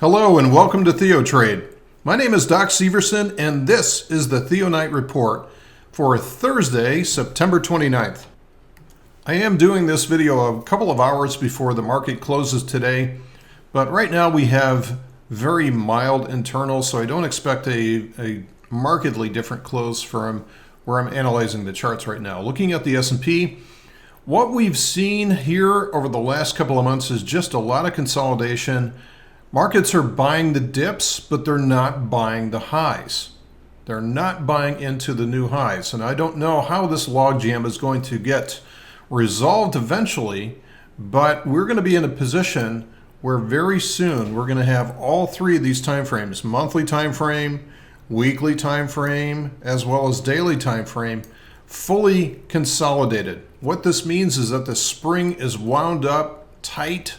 Hello and welcome to TheoTrade. My name is Doc Severson and this is the Theo Night Report for Thursday, September 29th. I am doing this video a couple of hours before the market closes today, but right now we have very mild internals, so I don't expect a markedly different close from where I'm analyzing the charts right now. Looking at the S&P, what we've seen here over the last couple of months is just a lot of consolidation. Markets are buying the dips, but they're not buying the highs. They're not buying into the new highs. And I don't know how this logjam is going to get resolved eventually, but we're going to be in a position where very soon we're going to have all three of these time frames, monthly time frame, weekly time frame, as well as daily time frame, fully consolidated. What this means is that the spring is wound up tight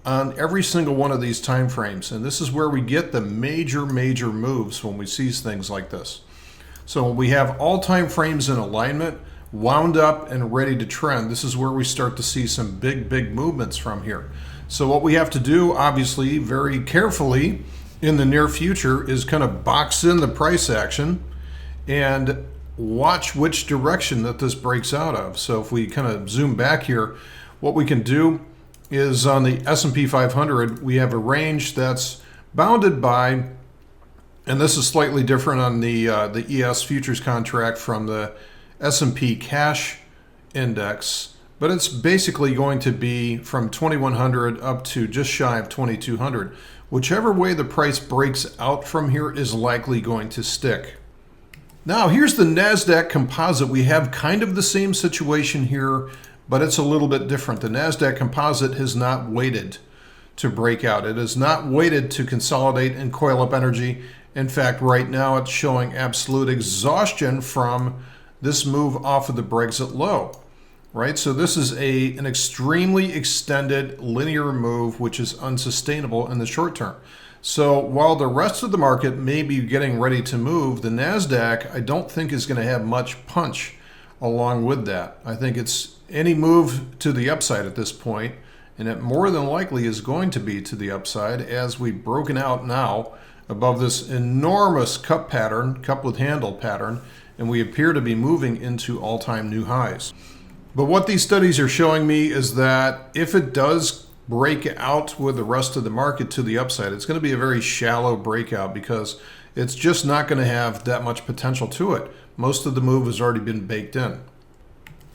on every single one of these time frames, and this is where we get the major moves when we see things like this. So when we have all time frames in alignment, wound up and ready to trend, this is where we start to see some big movements from here. So what we have to do, obviously very carefully in the near future, is kind of box in the price action and watch which direction that this breaks out of. So if we kind of zoom back here, what we can do is on the S&P 500, we have a range that's bounded by, and this is slightly different on the ES futures contract from the S&P cash index, but it's basically going to be from 2100 up to just shy of 2200. Whichever way the price breaks out from here is likely going to stick. Now here's the NASDAQ composite. We have kind of the same situation here, but it's a little bit different. The NASDAQ composite has not waited to break out. It has not waited to consolidate and coil up energy. In fact, right now it's showing absolute exhaustion from this move off of the Brexit low, right? So this is an extremely extended linear move, which is unsustainable in the short term. So while the rest of the market may be getting ready to move, the NASDAQ I don't think is going to have much punch along with that. I think it's any move to the upside at this point, and it more than likely is going to be to the upside as we've broken out now above this enormous cup with handle pattern, and we appear to be moving into all-time new highs. But what these studies are showing me is that if it does break out with the rest of the market to the upside, it's going to be a very shallow breakout because it's just not going to have that much potential to it. Most of the move has already been baked in.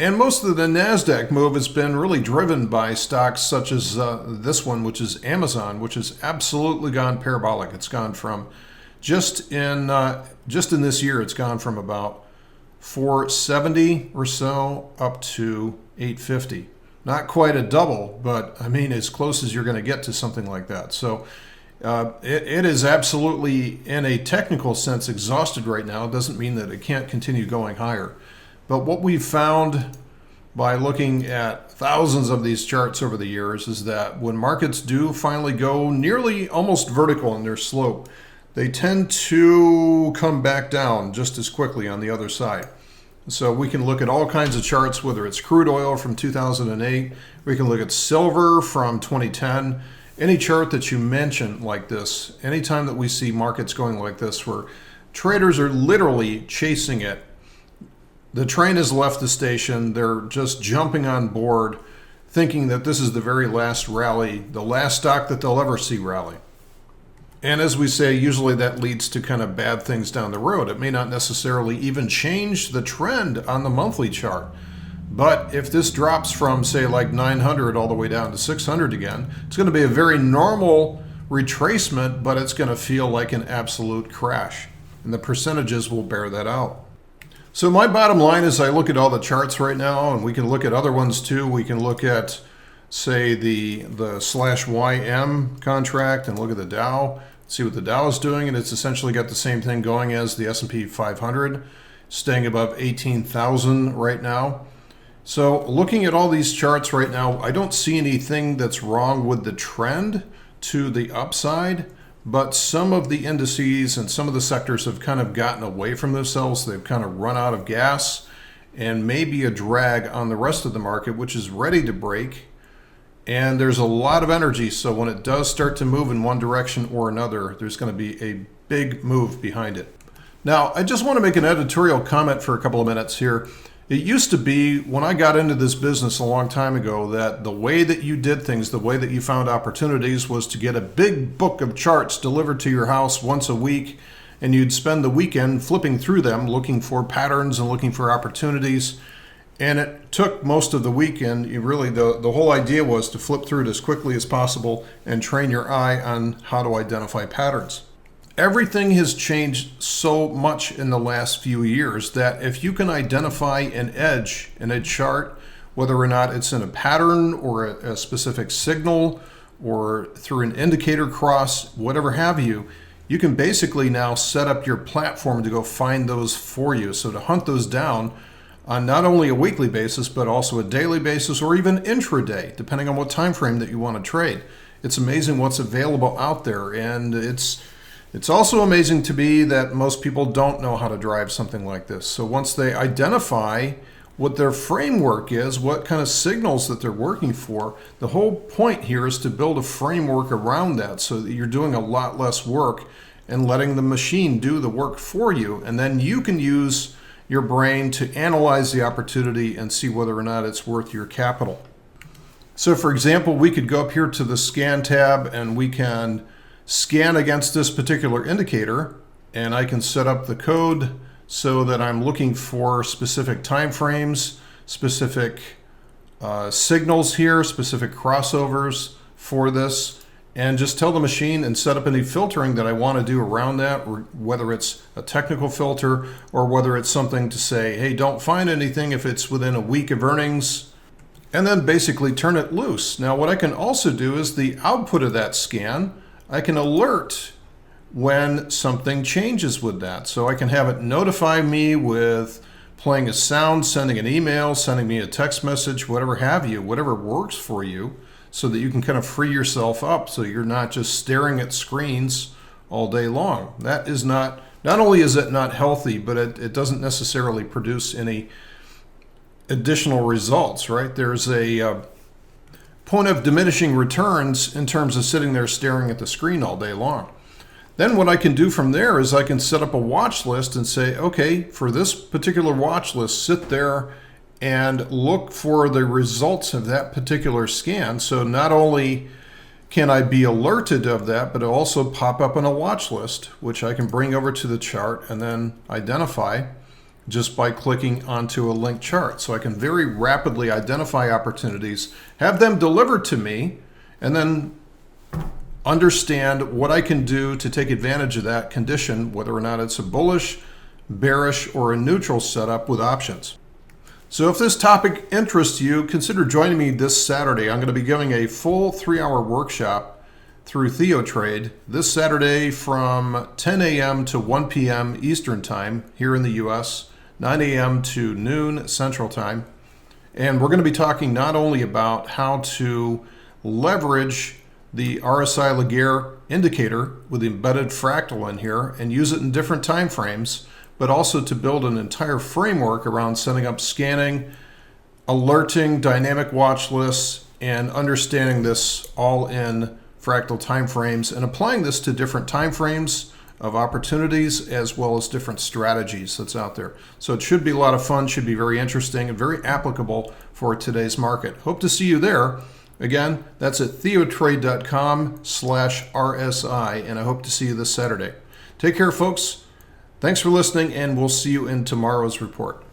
And most of the NASDAQ move has been really driven by stocks such as this one, which is Amazon, which has absolutely gone parabolic. It's gone from just in this year, it's gone from about 470 or so up to 850. Not quite a double, but I mean as close as you're going to get to something like that. So it is absolutely, in a technical sense, exhausted right now. It doesn't mean that it can't continue going higher. But what we've found by looking at thousands of these charts over the years is that when markets do finally go nearly almost vertical in their slope, they tend to come back down just as quickly on the other side. So we can look at all kinds of charts, whether it's crude oil from 2008, we can look at silver from 2010, any chart that you mention like this, anytime that we see markets going like this where traders are literally chasing it, the train has left the station, they're just jumping on board, thinking that this is the very last rally, the last stock that they'll ever see rally. And as we say, usually that leads to kind of bad things down the road. It may not necessarily even change the trend on the monthly chart. But if this drops from, say, like 900 all the way down to 600 again, it's going to be a very normal retracement, but it's going to feel like an absolute crash. And the percentages will bear that out. So my bottom line is I look at all the charts right now, and we can look at other ones too. We can look at, say, the /YM contract and look at the Dow, see what the Dow is doing, and it's essentially got the same thing going as the S&P 500, staying above 18,000 right now. So looking at all these charts right now, I don't see anything that's wrong with the trend to the upside, but some of the indices and some of the sectors have kind of gotten away from themselves. They've kind of run out of gas and maybe a drag on the rest of the market, which is ready to break. and there's a lot of energy. So when it does start to move in one direction or another, there's going to be a big move behind it. Now, I just want to make an editorial comment for a couple of minutes here. It used to be, when I got into this business a long time ago, that the way that you did things, the way that you found opportunities, was to get a big book of charts delivered to your house once a week, and you'd spend the weekend flipping through them, looking for patterns and looking for opportunities. And it took most of the weekend. The whole idea was to flip through it as quickly as possible and train your eye on how to identify patterns. Everything has changed so much in the last few years that if you can identify an edge in a chart, whether or not it's in a pattern or a specific signal or through an indicator cross, whatever have you, you can basically now set up your platform to go find those for you. So to hunt those down on not only a weekly basis, but also a daily basis or even intraday, depending on what time frame that you want to trade. It's amazing what's available out there, and it's also amazing to me that most people don't know how to drive something like this. So once they identify what their framework is, what kind of signals that they're working for, the whole point here is to build a framework around that so that you're doing a lot less work and letting the machine do the work for you. And then you can use your brain to analyze the opportunity and see whether or not it's worth your capital. So for example, we could go up here to the scan tab and we can scan against this particular indicator, and I can set up the code so that I'm looking for specific time frames, specific signals here, specific crossovers for this, and just tell the machine and set up any filtering that I want to do around that, or whether it's a technical filter or whether it's something to say, hey, don't find anything if it's within a week of earnings, and then basically turn it loose. Now what I can also do is the output of that scan, I can alert when something changes with that. So I can have it notify me with playing a sound, sending an email, sending me a text message, whatever have you, whatever works for you, so that you can kind of free yourself up so you're not just staring at screens all day long. That is not only is it not healthy, but it doesn't necessarily produce any additional results, right? There's a point of diminishing returns in terms of sitting there staring at the screen all day long. Then what I can do from there is I can set up a watch list and say, okay, for this particular watch list, sit there and look for the results of that particular scan. So not only can I be alerted of that, but it'll also pop up on a watch list, which I can bring over to the chart and then identify just by clicking onto a linked chart. So I can very rapidly identify opportunities, have them delivered to me, and then understand what I can do to take advantage of that condition, whether or not it's a bullish, bearish, or a neutral setup with options. So if this topic interests you, consider joining me this Saturday. I'm going to be giving a full 3-hour workshop through TheoTrade this Saturday from 10 a.m. to 1 p.m. Eastern Time here in the U.S., 9 a.m. to noon Central Time. And we're going to be talking not only about how to leverage the RSI Laguerre indicator with the embedded fractal in here and use it in different time frames, but also to build an entire framework around setting up scanning, alerting, dynamic watch lists, and understanding this all in fractal time frames and applying this to different time frames of opportunities as well as different strategies that's out there. So it should be a lot of fun, should be very interesting and very applicable for today's market. Hope to see you there. Again, that's at theotrade.com/RSI, and I hope to see you this Saturday. Take care, folks. Thanks for listening, and we'll see you in tomorrow's report.